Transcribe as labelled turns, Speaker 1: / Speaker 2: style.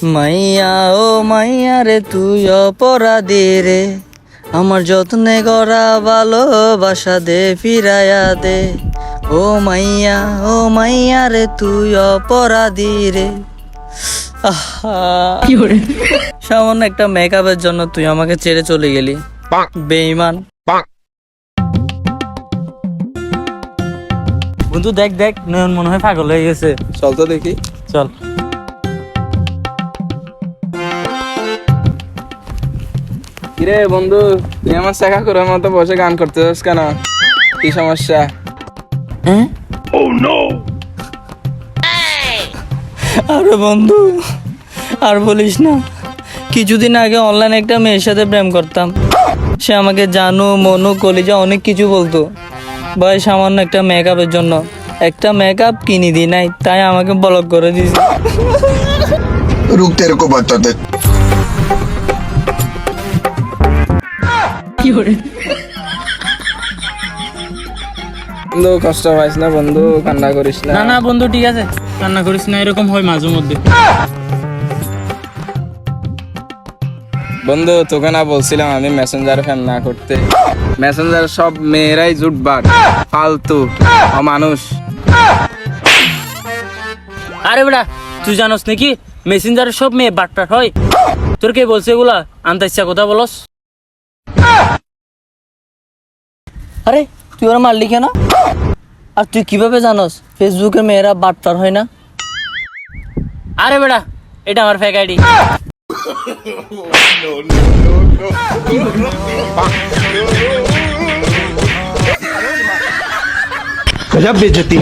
Speaker 1: মাইয়া ও মাইয়া রে তুই অপরাধী রে, আমার যত্নে গড়া ভালোবাসা দে ফিরাইয়া দে। ও মাইয়া রে তুই অপরাধী রে। আহা, সামান্য একটা মেকআপের জন্য তুই আমাকে ছেড়ে চলে গেলি, বেঈমান। বন্ধু দেখ দেখ, নয়ন মনে হয় পাগল হয়ে গেছে।
Speaker 2: চল তো দেখি।
Speaker 1: চল।
Speaker 2: কিরে বন্ধু, তুই আমার শেখা করার মতো বসে গান করতেছিস কেন? কি সমস্যা?
Speaker 1: আরে বন্ধু আর বলিস না, কিছুদিন আগে অনলাইনে একটা মেয়ের সাথে প্রেম করতাম। সে আমাকে জানু মনু কলিজা অনেক কিছু বলতো। ভাই সামান্য একটা মেকআপের জন্য একটা মেকআপ কিনে দিই নাই, তাই আমাকে ব্লক করে দিয়েছে।
Speaker 3: रुक तेरे को बताते।
Speaker 2: বন্ধু কষ্ট পাইস না বন্ধু, কান্না করিস না।
Speaker 1: না না বন্ধু ঠিক আছে, কান্না করিস না, এরকম হয় মাঝে মধ্যে।
Speaker 2: বন্ধু তোকে না বলছিলাম আমি মেসেঞ্জার ফ্যান না করতে? মেসেঞ্জার সব মেয়েরাই জুটবাট, ফালতু, অমানুষ।
Speaker 1: আরে বেটা, তুই জানোস নাকি মেসেঞ্জারে সব মেয়ে বাটপাট হয়? তোর কে বলছে এগুলা? আনতে ইচ্ছা কথা বলস। আরে তুই ওরা মারলি কেন? আর তুই কিভাবে জানোস ফেসবুকে মেয়েরা বাটপার হয় না? আরে বেটা, এটা আমার ফেক আইডি।
Speaker 3: गजब बेइज्जती।